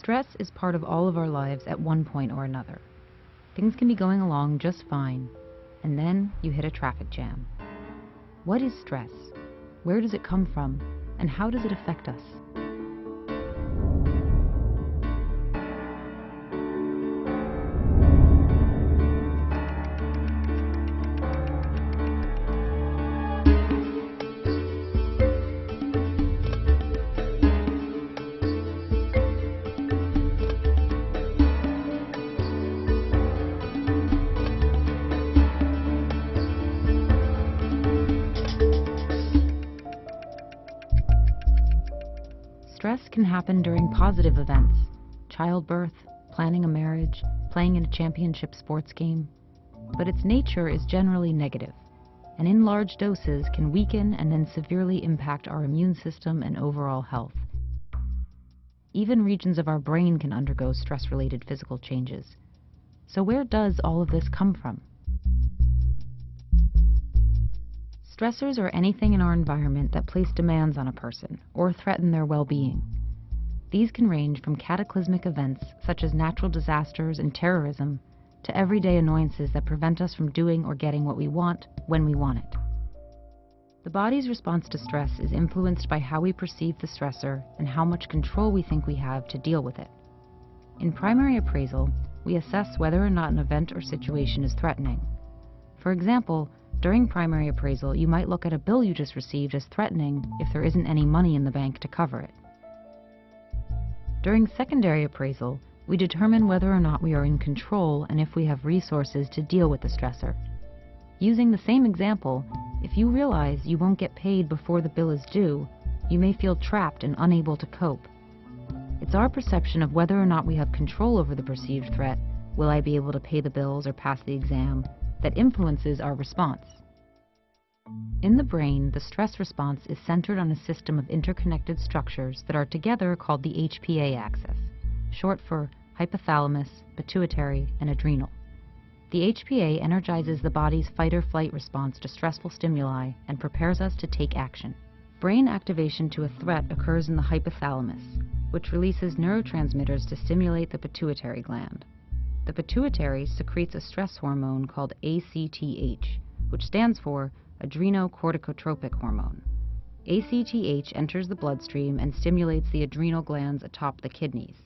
Stress is part of all of our lives at one point or another. Things can be going along just fine, and then you hit a traffic jam. What is stress? Where does it come from? And how does it affect us? Stress can happen during positive events, childbirth, planning a marriage, playing in a championship sports game. But its nature is generally negative, and in large doses can weaken and then severely impact our immune system and overall health. Even regions of our brain can undergo stress-related physical changes. So where does all of this come from? Stressors are anything in our environment that place demands on a person or threaten their well-being. These can range from cataclysmic events such as natural disasters and terrorism to everyday annoyances that prevent us from doing or getting what we want when we want it. The body's response to stress is influenced by how we perceive the stressor and how much control we think we have to deal with it. In primary appraisal, we assess whether or not an event or situation is threatening. For example, during primary appraisal, you might look at a bill you just received as threatening if there isn't any money in the bank to cover it. During secondary appraisal, we determine whether or not we are in control and if we have resources to deal with the stressor. Using the same example, if you realize you won't get paid before the bill is due, you may feel trapped and unable to cope. It's our perception of whether or not we have control over the perceived threat, will I be able to pay the bills or pass the exam, that influences our response. In the brain, the stress response is centered on a system of interconnected structures that are together called the HPA axis, short for hypothalamus, pituitary, and adrenal. The HPA energizes the body's fight-or-flight response to stressful stimuli and prepares us to take action. Brain activation to a threat occurs in the hypothalamus, which releases neurotransmitters to stimulate the pituitary gland. The pituitary secretes a stress hormone called ACTH, which stands for adrenocorticotropic hormone. ACTH enters the bloodstream and stimulates the adrenal glands atop the kidneys.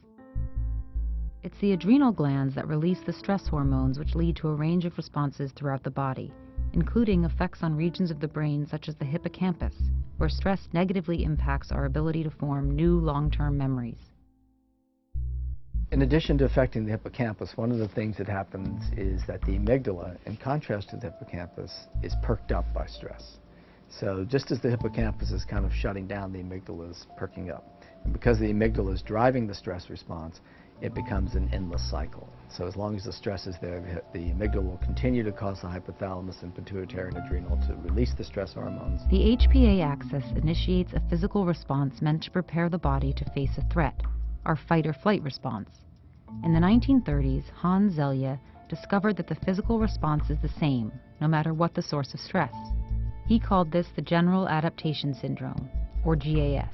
It's the adrenal glands that release the stress hormones which lead to a range of responses throughout the body, including effects on regions of the brain such as the hippocampus, where stress negatively impacts our ability to form new long-term memories. In addition to affecting the hippocampus, one of the things that happens is that the amygdala, in contrast to the hippocampus, is perked up by stress. So just as the hippocampus is kind of shutting down, the amygdala is perking up. And because the amygdala is driving the stress response, it becomes an endless cycle. So as long as the stress is there, the amygdala will continue to cause the hypothalamus and pituitary and adrenal to release the stress hormones. The HPA axis initiates a physical response meant to prepare the body to face a threat, our fight-or-flight response. In the 1930s, Hans Selye discovered that the physical response is the same, no matter what the source of stress. He called this the General Adaptation Syndrome, or GAS.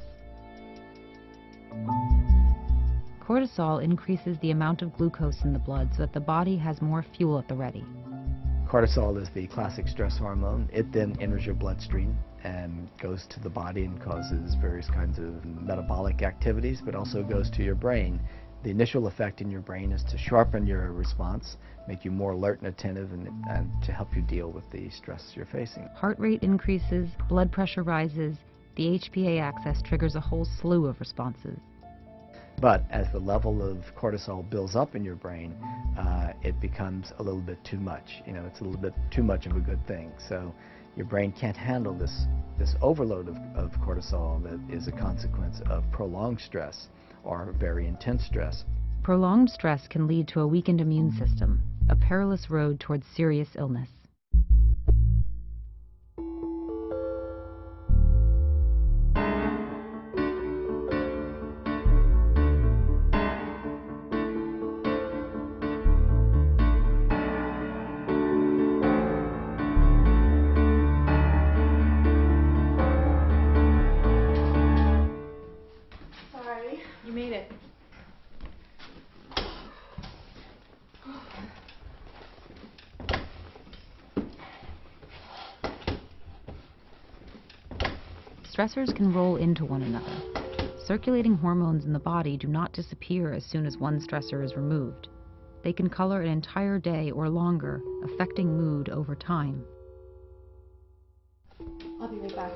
Cortisol increases the amount of glucose in the blood so that the body has more fuel at the ready. Cortisol is the classic stress hormone. It then enters your bloodstream and goes to the body and causes various kinds of metabolic activities, but also goes to your brain. The initial effect in your brain is to sharpen your response, make you more alert and attentive, and to help you deal with the stress you're facing. Heart rate increases, blood pressure rises, the HPA axis triggers a whole slew of responses. But as the level of cortisol builds up in your brain, it becomes a little bit too much. You know, it's a little bit too much of a good thing. So your brain can't handle this overload of cortisol that is a consequence of prolonged stress or very intense stress. Prolonged stress can lead to a weakened immune system, a perilous road towards serious illness. You made it. Stressors can roll into one another. Circulating hormones in the body do not disappear as soon as one stressor is removed. They can color an entire day or longer, affecting mood over time. I'll be right back.